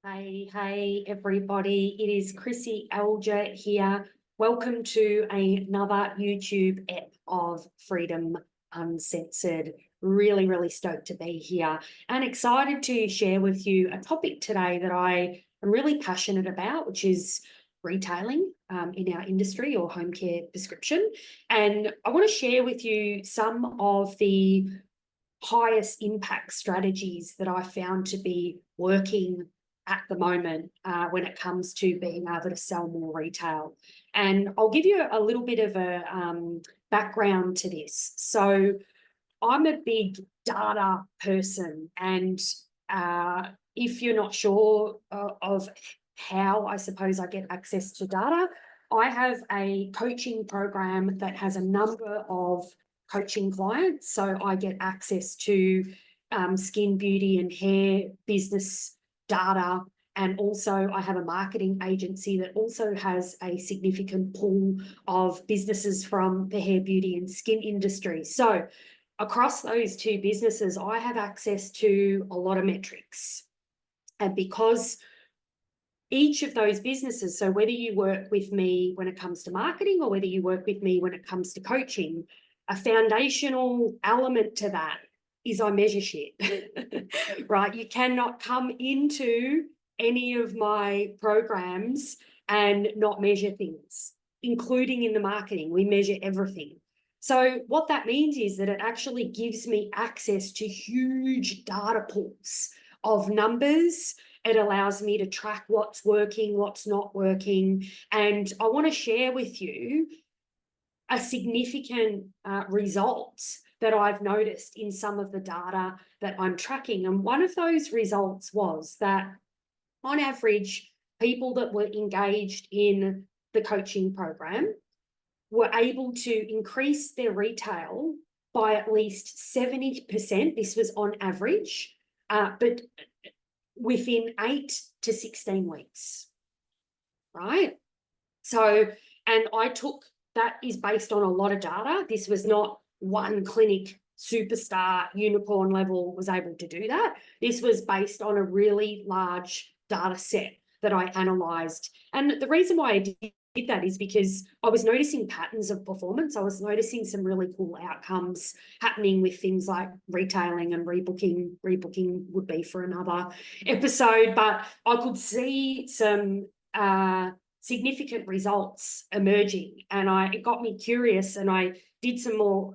Hey, everybody. It is Chrissy Alger here. Welcome to another YouTube ep of Freedom Uncensored. Really stoked to be here and excited to share with you a topic today that I am really passionate about, which is retailing in our industry or home care prescription. And I want to share with you some of the highest impact strategies that I found to be working at the moment when it comes to being able to sell more retail. And I'll give you a little bit of a background to this. So I'm a big data person, and if you're not sure of how I suppose I get access to data, I have a coaching program that has a number of coaching clients. So I get access to skin, beauty and hair business data. And also I have a marketing agency that also has a significant pool of businesses from the hair, beauty and skin industry. So across those two businesses, I have access to a lot of metrics. And because each of those businesses, so whether you work with me when it comes to marketing or whether you work with me when it comes to coaching, a foundational element to that is I measure shit, right? You cannot come into any of my programs and not measure things, including in the marketing. We measure everything. So what that means is that it actually gives me access to huge data pools of numbers. It allows me to track what's working, what's not working. And I want to share with you a significant result that I've noticed in some of the data that I'm tracking. And one of those results was that on average, people that were engaged in the coaching program were able to increase their retail by at least 70%. This was on average, but within 8 to 16 weeks, right? So, and I took, that is based on a lot of data. This was not one clinic superstar unicorn level was able to do that. This was based on a really large data set that I analysed. And the reason why I did that is because I was noticing patterns of performance. I was noticing some really cool outcomes happening with things like retailing and rebooking. Rebooking would be for another episode, but I could see some significant results emerging, and it got me curious, and I did some more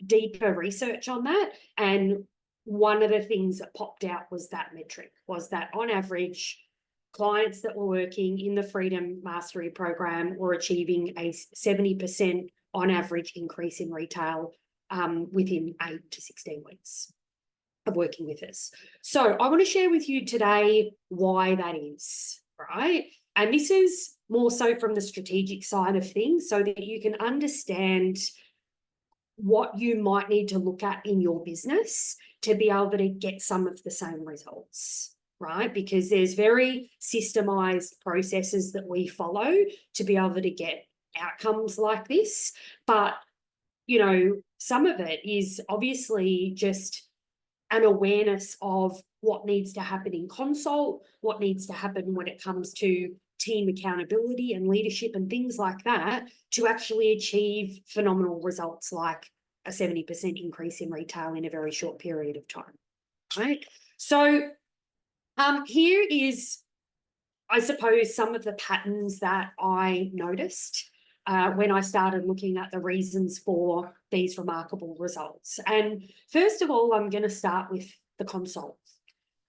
deeper research on that. And one of the things that popped out was that metric, was that on average, clients that were working in the Freedom Mastery program were achieving a 70% on average increase in retail within 8 to 16 weeks of working with us. So I want to share with you today why that is, right? And this is more so from the strategic side of things so that you can understand what you might need to look at in your business to be able to get some of the same results, right? Because there's very systemized processes that we follow to be able to get outcomes like this. But, you know, some of it is obviously just an awareness of what needs to happen in consult, what needs to happen when it comes to team accountability and leadership and things like that to actually achieve phenomenal results like a 70% increase in retail in a very short period of time, right? So here is, I suppose, some of the patterns that I noticed when I started looking at the reasons for these remarkable results. And first of all, I'm going to start with the consult.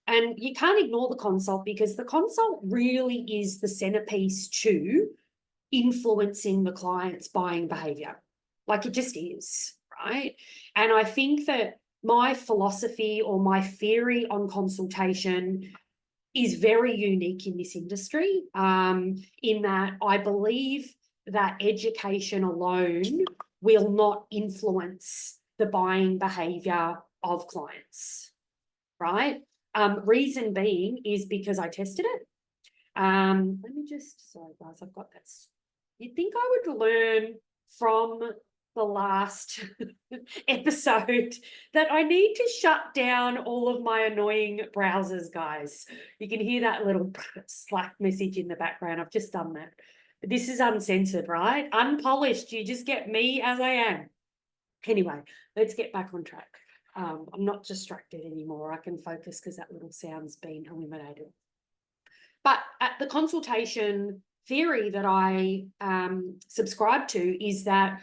And you can't ignore the consult because the consult really is the centerpiece to influencing the client's buying behavior. Like, it just is, right? And I think that my philosophy or my theory on consultation is very unique in this industry, in that I believe that education alone will not influence the buying behavior of clients, right? Reason being is because I tested it. Let me just, sorry guys, I've got this. You'd think I would learn from the last episode that I need to shut down all of my annoying browsers, guys. You can hear that little Slack message in the background. I've just done that. But this is uncensored, right? Unpolished. You just get me as I am. Anyway, let's get back on track. I'm not distracted anymore. I can focus because that little sound's been eliminated. But at the consultation theory that I subscribe to is that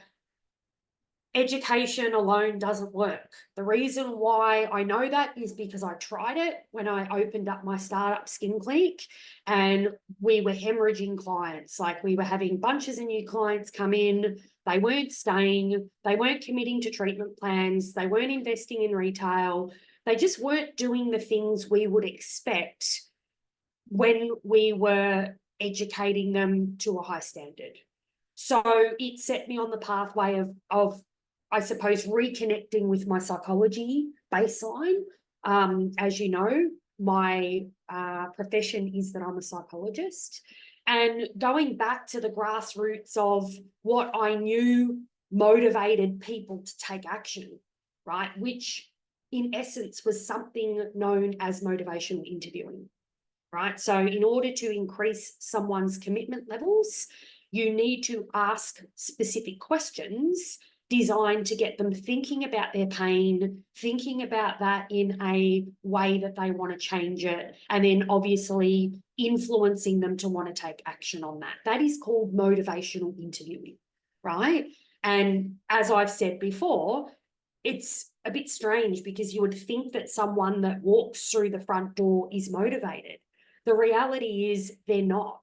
education alone doesn't work. The reason why I know that is because I tried it when I opened up my startup skin clinic, and we were hemorrhaging clients. Like, we were having bunches of new clients come in. They weren't staying. They weren't committing to treatment plans. They weren't investing in retail. They just weren't doing the things we would expect when we were educating them to a high standard. So it set me on the pathway of I suppose, reconnecting with my psychology baseline. As you know, my profession is that I'm a psychologist, and going back to the grassroots of what I knew motivated people to take action, right? Which in essence was something known as motivational interviewing, right? So in order to increase someone's commitment levels, you need to ask specific questions designed to get them thinking about their pain, thinking about that in a way that they want to change it, and then obviously influencing them to want to take action on that. That is called motivational interviewing, right? And as I've said before, it's a bit strange because you would think that someone that walks through the front door is motivated. The reality is they're not.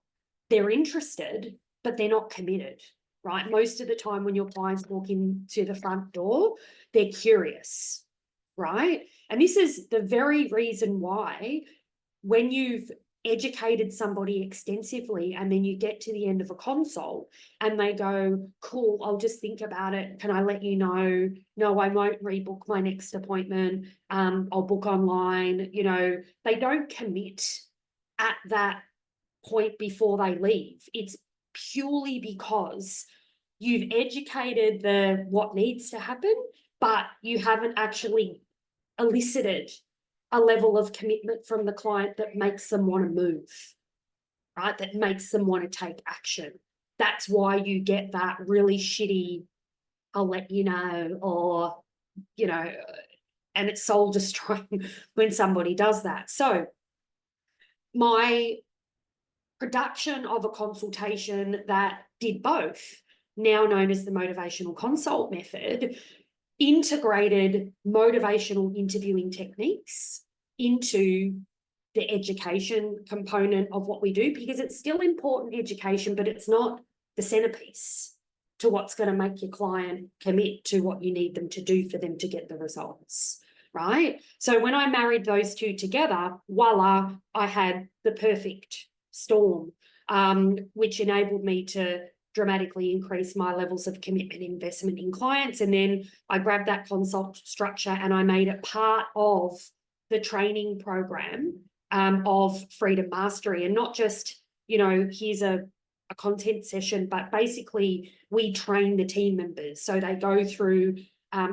They're interested, but they're not committed, right? Most of the time when your clients walk into the front door, they're curious, right? And this is the very reason why when you've educated somebody extensively and then you get to the end of a consult and they go, cool, I'll just think about it. Can I let you know? No, I won't rebook my next appointment. I'll book online. You know, they don't commit at that point before they leave. It's purely because you've educated what needs to happen, but you haven't actually elicited a level of commitment from the client that makes them want to move, right? That makes them want to take action. That's why you get that really shitty, I'll let you know, or, you know, and it's soul destroying when somebody does that. So my production of a consultation that did both, now known as the motivational consult method, integrated motivational interviewing techniques into the education component of what we do, because it's still important education, but it's not the centerpiece to what's going to make your client commit to what you need them to do for them to get the results, right? So when I married those two together, voila, I had the perfect storm, which enabled me to dramatically increase my levels of commitment investment in clients. And then I grabbed that consult structure and I made it part of the training program of Freedom Mastery. And not just, you know, here's a content session, but basically we train the team members. So they go through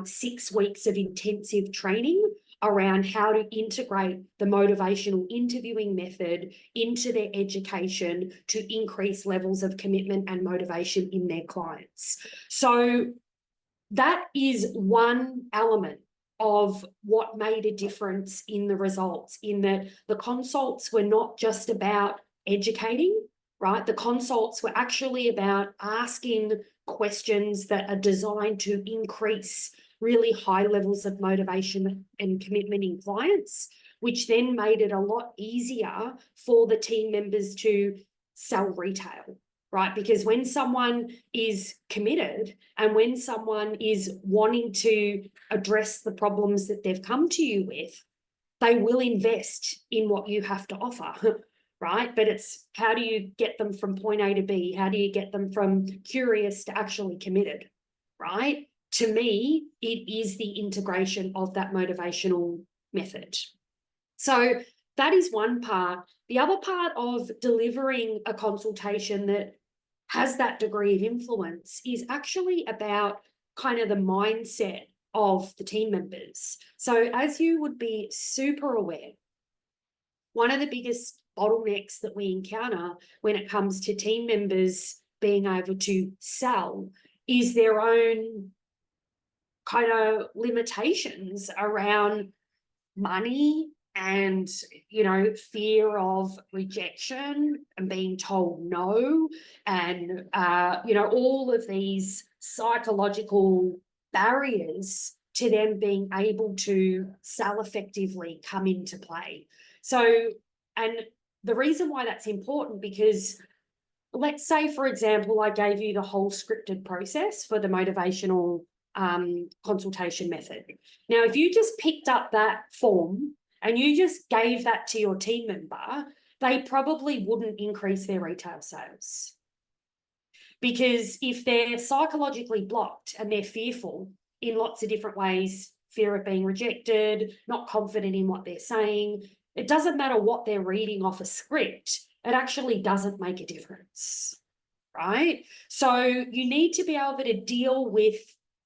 6 weeks of intensive training around how to integrate the motivational interviewing method into their education to increase levels of commitment and motivation in their clients. So that is one element of what made a difference in the results, in that the consults were not just about educating, right? The consults were actually about asking questions that are designed to increase really high levels of motivation and commitment in clients, which then made it a lot easier for the team members to sell retail, right? Because when someone is committed and when someone is wanting to address the problems that they've come to you with, they will invest in what you have to offer, right? But it's how do you get them from point A to B? How do you get them from curious to actually committed, right? To me, it is the integration of that motivational method. So that is one part. The other part of delivering a consultation that has that degree of influence is actually about kind of the mindset of the team members. So as you would be super aware, one of the biggest bottlenecks that we encounter when it comes to team members being able to sell is their own kind of limitations around money and, fear of rejection and being told no, and, all of these psychological barriers to them being able to sell effectively come into play. So, and the reason why that's important, because let's say, for example, I gave you the whole scripted process for the motivational consultation method. Now, if you just picked up that form and you just gave that to your team member, they probably wouldn't increase their retail sales. Because if they're psychologically blocked and they're fearful in lots of different ways, fear of being rejected, not confident in what they're saying, it doesn't matter what they're reading off a script, it actually doesn't make a difference, right? So you need to be able to deal with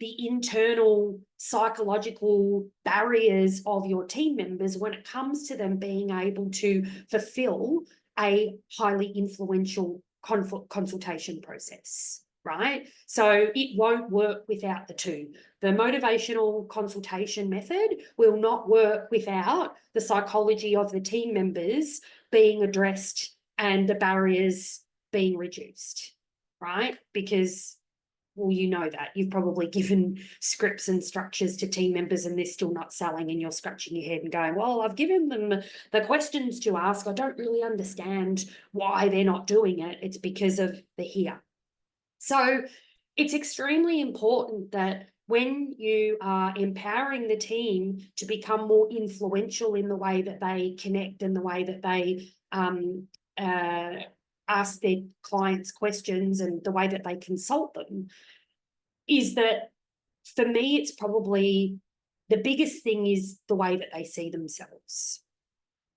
the internal psychological barriers of your team members when it comes to them being able to fulfill a highly influential consultation process, right? So it won't work without the two. The motivational consultation method will not work without the psychology of the team members being addressed and the barriers being reduced, right? Because, well, you know that. You've probably given scripts and structures to team members and they're still not selling, and you're scratching your head and going, well, I've given them the questions to ask. I don't really understand why they're not doing it. It's because of the here. So it's extremely important that when you are empowering the team to become more influential in the way that they connect and the way that they ask their clients questions and the way that they consult them, is that for me, it's probably the biggest thing is the way that they see themselves.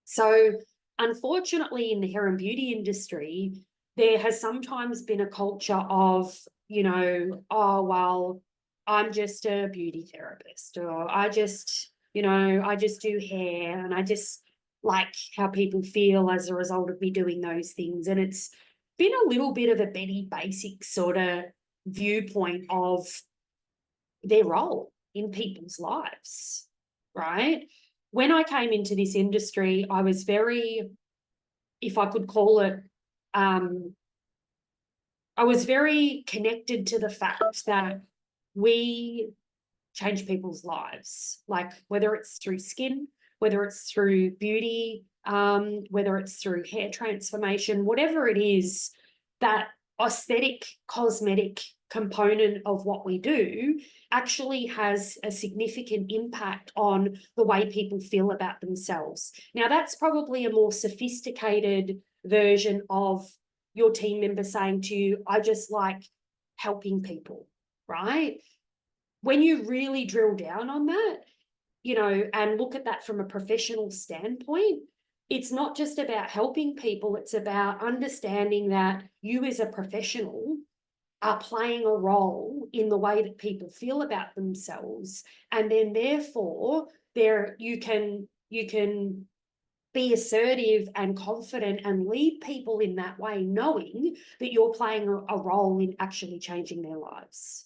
So unfortunately, in the hair and beauty industry, there has sometimes been a culture of, oh, well, I'm just a beauty therapist, or I just do hair, and I just like how people feel as a result of me doing those things. And it's been a little bit of a Betty Basic sort of viewpoint of their role in people's lives, right? When I came into this industry, I was very, if I could call it, I was very connected to the fact that we change people's lives, like whether it's through skin, whether it's through beauty, whether it's through hair transformation, whatever it is, that aesthetic, cosmetic component of what we do actually has a significant impact on the way people feel about themselves. Now, that's probably a more sophisticated version of your team member saying to you, I just like helping people, right? When you really drill down on that, and look at that from a professional standpoint, it's not just about helping people, it's about understanding that you as a professional are playing a role in the way that people feel about themselves. And then therefore, you can be assertive and confident and lead people in that way, knowing that you're playing a role in actually changing their lives,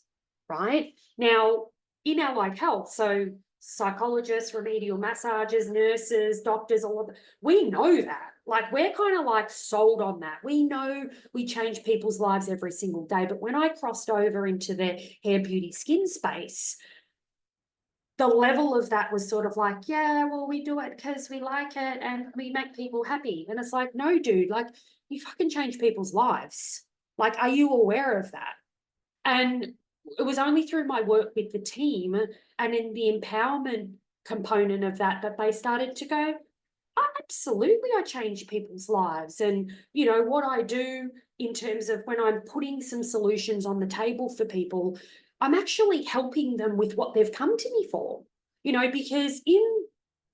right? Now, in allied health, so psychologists, remedial massagers, nurses, doctors, all of that, we know that. Like, we're kind of like sold on that. We know we change people's lives every single day. But when I crossed over into the hair, beauty, skin space, the level of that was sort of like, yeah, well, we do it because we like it and we make people happy. And it's like, no, dude, like, you fucking change people's lives. Like, are you aware of that? And it was only through my work with the team and in the empowerment component of that they started to go, oh, absolutely, I change people's lives. And, what I do in terms of when I'm putting some solutions on the table for people, I'm actually helping them with what they've come to me for, because in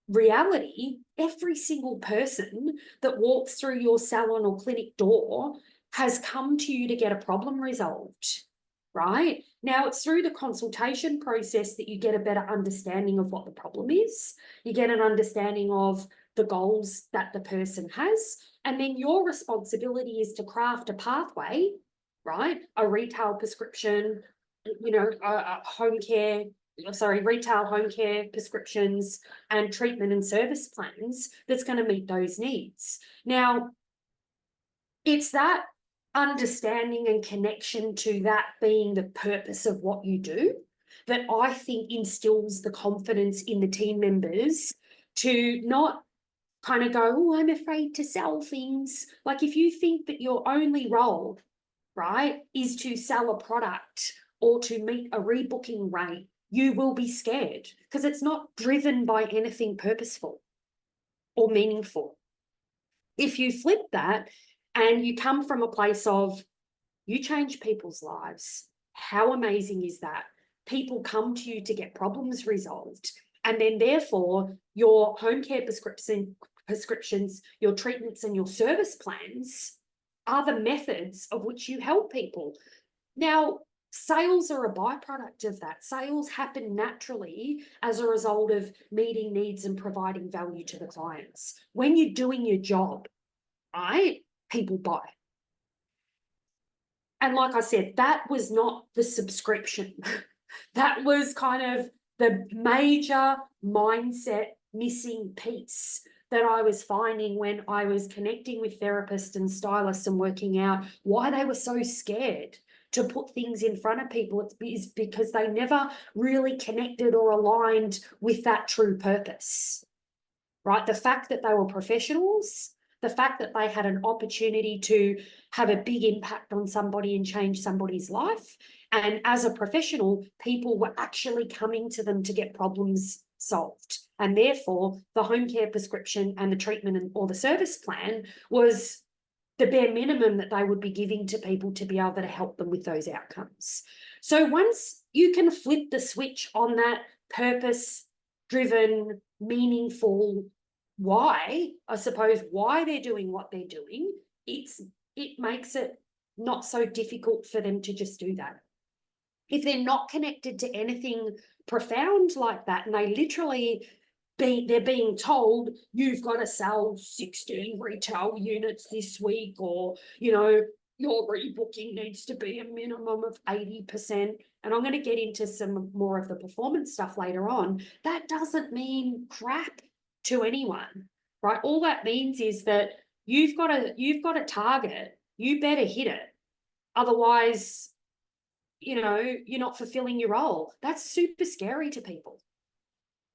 reality, every single person that walks through your salon or clinic door has come to you to get a problem resolved, right? Now, it's through the consultation process that you get a better understanding of what the problem is. You get an understanding of the goals that the person has. And then your responsibility is to craft a pathway, right? A retail prescription, retail home care prescriptions and treatment and service plans that's going to meet those needs. Now, it's that understanding and connection to that being the purpose of what you do that I think instills the confidence in the team members to not kind of go, oh, I'm afraid to sell things. Like if you think that your only role, right, is to sell a product or to meet a rebooking rate, you will be scared because it's not driven by anything purposeful or meaningful. If you flip that and you come from a place of you change people's lives, how amazing is that? People come to you to get problems resolved. And then therefore your home care prescriptions, your treatments and your service plans are the methods of which you help people. Now, sales are a byproduct of that. Sales happen naturally as a result of meeting needs and providing value to the clients. When you're doing your job, right, people buy. And like I said, that was not the subscription. That was kind of the major mindset missing piece that I was finding when I was connecting with therapists and stylists and working out why they were so scared to put things in front of people. It's because they never really connected or aligned with that true purpose, right? The fact that they were professionals, the fact that they had an opportunity to have a big impact on somebody and change somebody's life. And as a professional, people were actually coming to them to get problems solved. And therefore, the home care prescription and the treatment or the service plan was the bare minimum that they would be giving to people to be able to help them with those outcomes. So once you can flip the switch on that purpose-driven, meaningful why, I suppose, why they're doing what they're doing, it makes it not so difficult for them to just do that. If they're not connected to anything profound like that, and they literally they're being told you've got to sell 16 retail units this week, or your rebooking needs to be a minimum of 80%. And I'm going to get into some more of the performance stuff later on. That doesn't mean crap to anyone, right? All that means is that you've got a target, you better hit it. Otherwise, you're not fulfilling your role. That's super scary to people,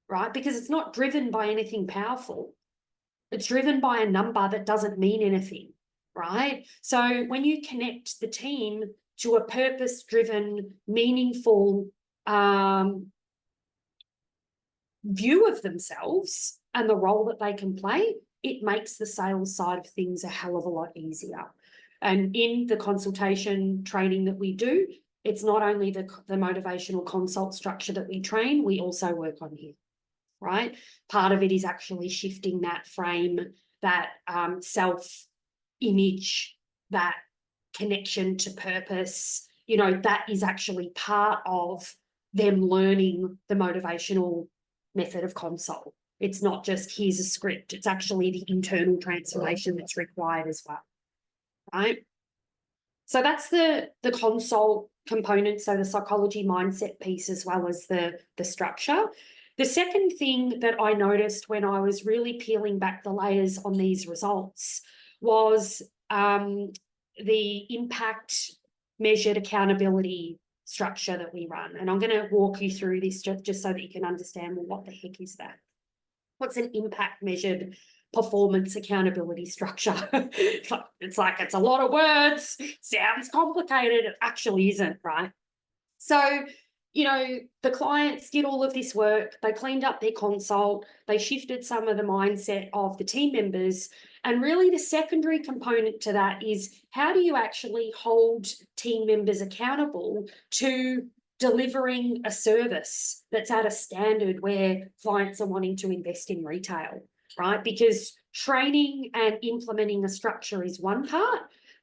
right? Because it's not driven by anything powerful. It's driven by a number that doesn't mean anything, right? So when you connect the team to a purpose-driven, meaningful view of themselves and the role that they can play, it makes the sales side of things a hell of a lot easier. And in the consultation training that we do, it's not only the motivational consult structure that we train, we also work on here, right? Part of it is actually shifting that frame, that self-image, that connection to purpose. That is actually part of them learning the motivational method of consult. It's not just here's a script, it's actually the internal transformation that's required as well, right? So that's the consult component, so the psychology mindset piece as well as the structure. The second thing that I noticed when I was really peeling back the layers on these results was the impact measured accountability structure that we run. And I'm going to walk you through this just so that you can understand, well, what the heck is that? What's an impact measured performance accountability structure? It's a lot of words, sounds complicated. It actually isn't, right? So, the clients did all of this work, they cleaned up their consult, they shifted some of the mindset of the team members. And really the secondary component to that is, how do you actually hold team members accountable to delivering a service that's at a standard where clients are wanting to invest in retail, right? Because training and implementing a structure is one part,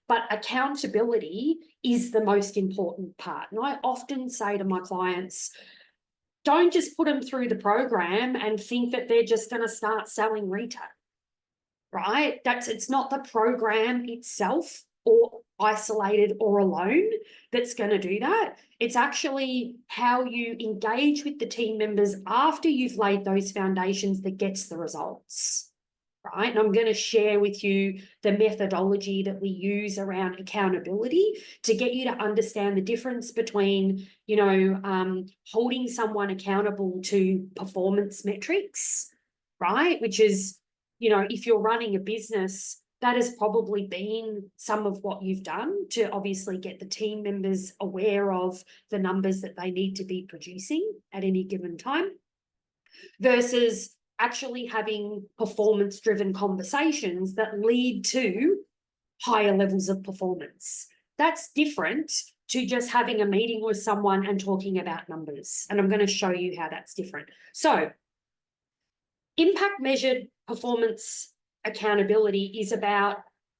but accountability is the most important part. And I often say to my clients, don't just put them through the program and think that they're just going to start selling retail, right? It's not the program itself or isolated or alone that's going to do that. It's actually how you engage with the team members after you've laid those foundations that gets the results, right? And I'm going to share with you the methodology that we use around accountability to get you to understand the difference between, holding someone accountable to performance metrics, right? Which is, if you're running a business, that has probably been some of what you've done to obviously get the team members aware of the numbers that they need to be producing at any given time, versus actually having performance-driven conversations that lead to higher levels of performance. That's different to just having a meeting with someone and talking about numbers. And I'm going to show you how that's different. So, impact measured performance accountability is about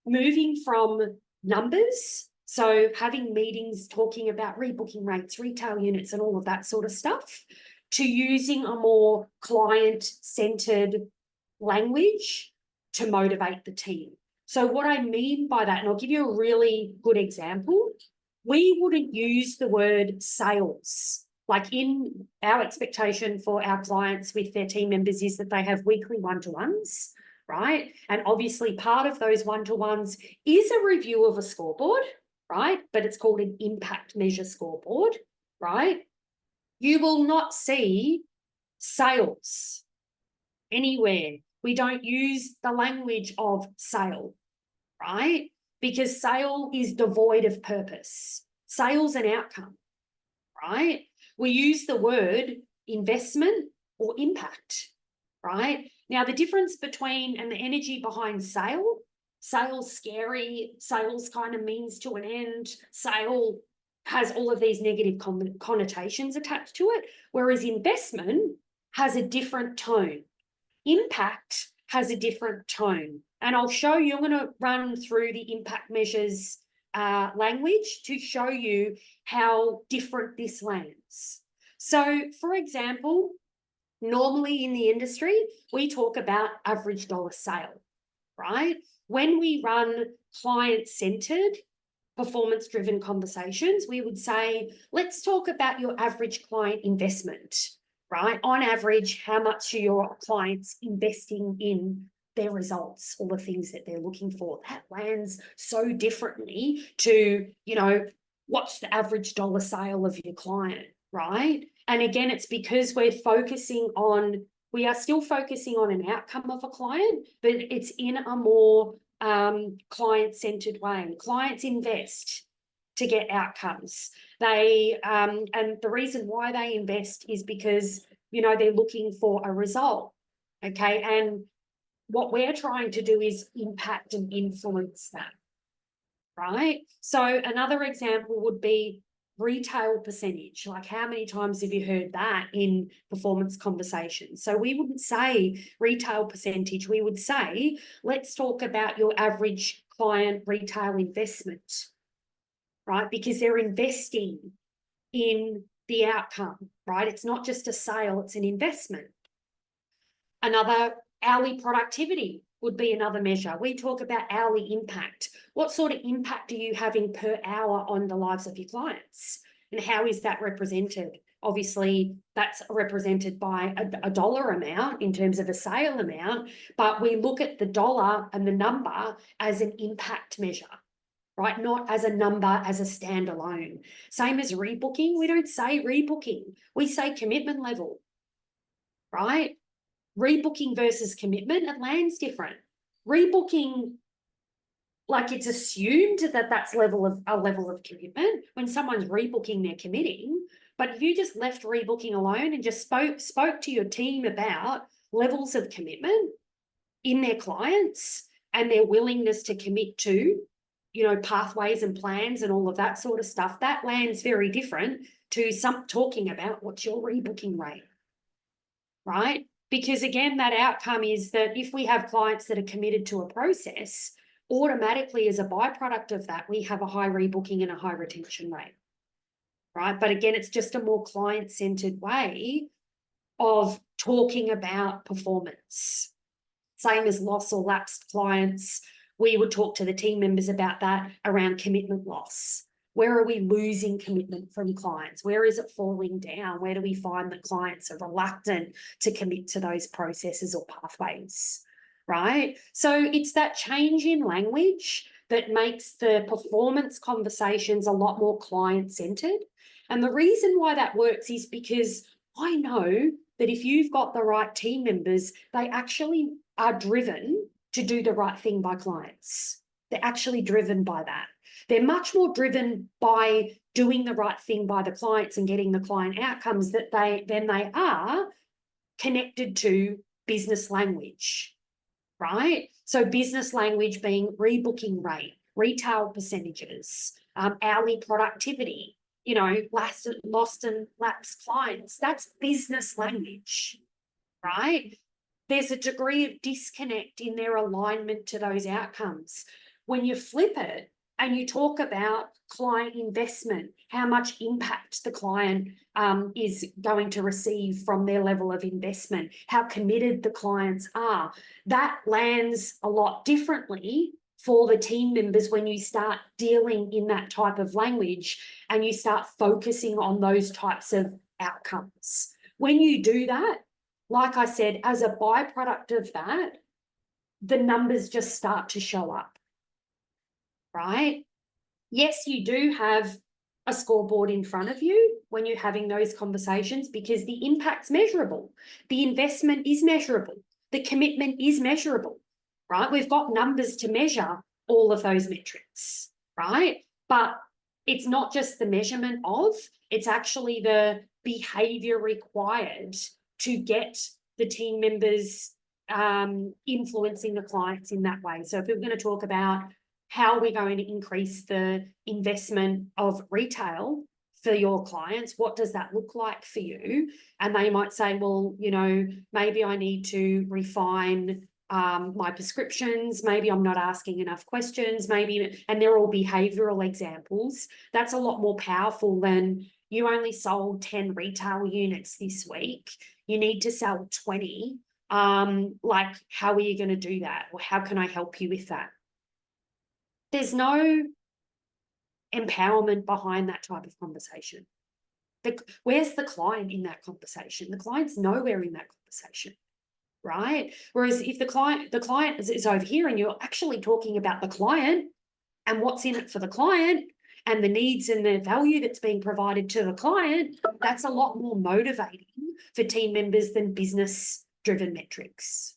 moving from numbers, so having meetings talking about rebooking rates, retail units, and all of that sort of stuff, to using a more client-centered language to motivate the team. So what I mean by that, and I'll give you a really good example, we wouldn't use the word sales. Like, in our expectation for our clients with their team members is that they have weekly one-to-ones, right? And obviously part of those one-to-ones is a review of a scoreboard, right? But it's called an impact measure scoreboard, right? You will not see sales anywhere. We don't use the language of sale, right? Because sale is devoid of purpose. Sale's an outcome, right? We use the word investment or impact, right? Now, the difference between and the energy behind sale's scary, sales kind of means to an end, sale has all of these negative connotations attached to it, whereas investment has a different tone. Impact has a different tone. And I'll show you, I'm going to run through the impact measures language to show you how different this lands. So, for example, normally in the industry, we talk about average dollar sale, right? When we run client-centered, performance-driven conversations, we would say, let's talk about your average client investment, right? On average, how much are your clients investing in their results, all the things that they're looking for? That lands so differently to, what's the average dollar sale of your client, right? And again, it's because we are still focusing on an outcome of a client, but it's in a more client-centered way. Clients invest to get outcomes. They and the reason why they invest is because they're looking for a result. Okay, and what we're trying to do is impact and influence that, right? So another example would be retail percentage. Like, how many times have you heard that in performance conversations? So we wouldn't say retail percentage. We would say, let's talk about your average client retail investment, right? Because they're investing in the outcome, right? It's not just a sale, it's an investment. Another, hourly productivity would be another measure. We talk about hourly impact. What sort of impact are you having per hour on the lives of your clients? And how is that represented? Obviously, that's represented by a dollar amount in terms of a sale amount, but we look at the dollar and the number as an impact measure, right? Not as a number, as a standalone. Same as rebooking. We don't say rebooking. We say commitment level, right? Rebooking versus commitment, it lands different. Rebooking, like, it's assumed that that's a level of commitment. When someone's rebooking, they're committing. But if you just left rebooking alone and just spoke to your team about levels of commitment in their clients and their willingness to commit to, pathways and plans and all of that sort of stuff, that lands very different to some talking about what's your rebooking rate, right? Because again, that outcome is that if we have clients that are committed to a process, automatically, as a byproduct of that, we have a high rebooking and a high retention rate, right? But again, it's just a more client-centered way of talking about performance. Same as loss or lapsed clients. We would talk to the team members about that around commitment loss. Where are we losing commitment from clients? Where is it falling down? Where do we find that clients are reluctant to commit to those processes or pathways, right? So it's that change in language that makes the performance conversations a lot more client-centered. And the reason why that works is because I know that if you've got the right team members, they actually are driven to do the right thing by clients. They're actually driven by that. They're much more driven by doing the right thing by the clients and getting the client outcomes than they are connected to business language, right? So business language being rebooking rate, retail percentages, hourly productivity, lost and lapsed clients. That's business language, right? There's a degree of disconnect in their alignment to those outcomes. When you flip it and you talk about client investment, how much impact the client is going to receive from their level of investment, how committed the clients are, that lands a lot differently for the team members when you start dealing in that type of language and you start focusing on those types of outcomes. When you do that, like I said, as a byproduct of that, the numbers just start to show up, right? Yes, you do have a scoreboard in front of you when you're having those conversations because the impact's measurable. The investment is measurable. The commitment is measurable, right? We've got numbers to measure all of those metrics, right? But it's not just the measurement of, it's actually the behavior required to get the team members influencing the clients in that way. So if we're going to talk about how we're going to increase the investment of retail for your clients, what does that look like for you? And they might say, well, maybe I need to refine my prescriptions, maybe I'm not asking enough questions, and they're all behavioral examples. That's a lot more powerful than you only sold 10 retail units this week. You need to sell 20. Like, how are you going to do that? Or how can I help you with that? There's no empowerment behind that type of conversation. Where's the client in that conversation? The client's nowhere in that conversation, right? Whereas if the client is over here and you're actually talking about the client and what's in it for the client and the needs and the value that's being provided to the client, that's a lot more motivating for team members than business-driven metrics.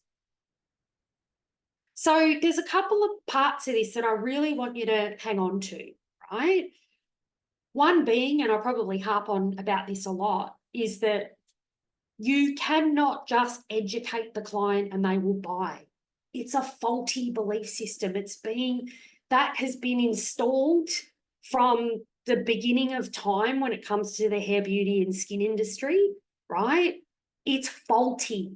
So there's a couple of parts of this that I really want you to hang on to, right? One being, and I probably harp on about this a lot, is that you cannot just educate the client and they will buy. It's a faulty belief system. That has been installed from the beginning of time when it comes to the hair, beauty, and skin industry, right? It's faulty.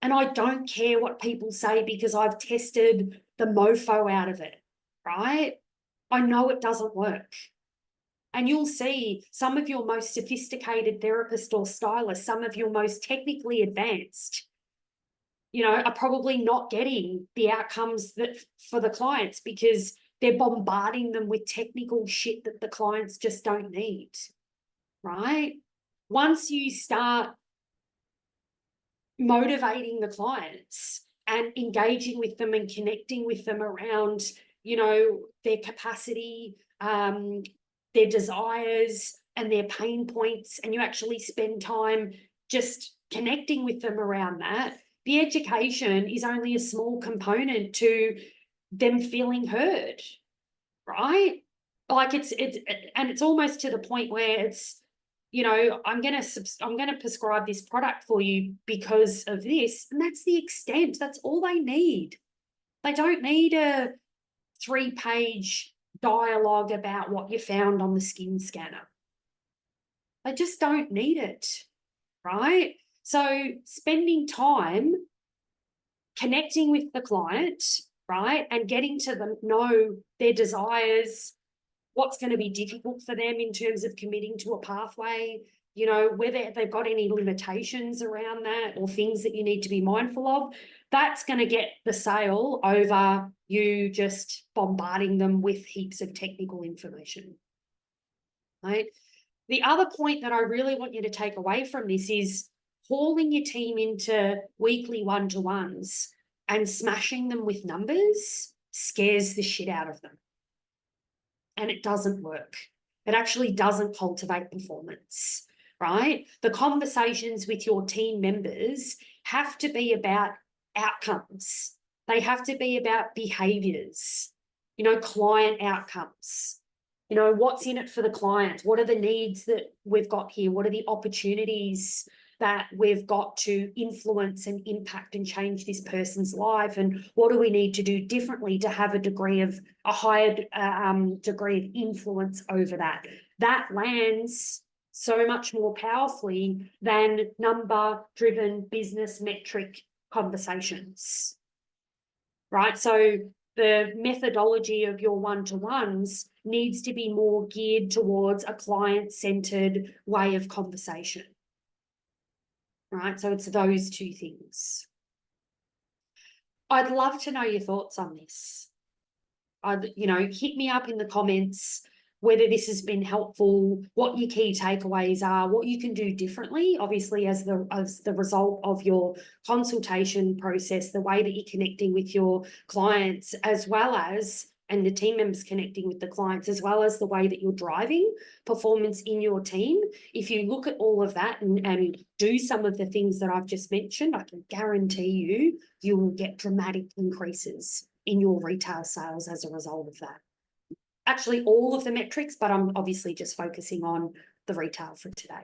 And I don't care what people say because I've tested the mofo out of it, right? I know it doesn't work. And you'll see some of your most sophisticated therapists or stylists, some of your most technically advanced, are probably not getting the outcomes that for the clients because they're bombarding them with technical shit that the clients just don't need, right? Once you start motivating the clients and engaging with them and connecting with them around, their capacity, their desires and their pain points, and you actually spend time just connecting with them around that, the education is only a small component to them feeling heard, right? Like it's almost to the point where it's, I'm going to prescribe this product for you because of this. And that's the extent. That's all they need. They don't need a 3-page dialogue about what you found on the skin scanner. They just don't need it, right? So spending time connecting with the client right? And getting to them, know their desires, what's going to be difficult for them in terms of committing to a pathway, you know, whether they've got any limitations around that or things that you need to be mindful of. That's going to get the sale over you just bombarding them with heaps of technical information, right? The other point that I really want you to take away from this is hauling your team into weekly one-to-ones and smashing them with numbers scares the shit out of them. And it doesn't work. It actually doesn't cultivate performance, right? The conversations with your team members have to be about outcomes. They have to be about behaviors, you know, client outcomes. You know, what's in it for the client? What are the needs that we've got here? What are the opportunities that we've got to influence and impact and change this person's life? And what do we need to do differently to have a higher degree of influence over that? That lands so much more powerfully than number-driven business metric conversations, right? So the methodology of your one-to-ones needs to be more geared towards a client-centered way of conversation, right? So it's those two things. I'd love to know your thoughts on this. Hit me up in the comments whether this has been helpful, what your key takeaways are, what you can do differently, obviously as the result of your consultation process, the way that you're connecting with your clients, as well as, and the team members connecting with the clients, as well as the way that you're driving performance in your team. If you look at all of that and do some of the things that I've just mentioned, I can guarantee you will get dramatic increases in your retail sales as a result of that. Actually, all of the metrics, but I'm obviously just focusing on the retail for today.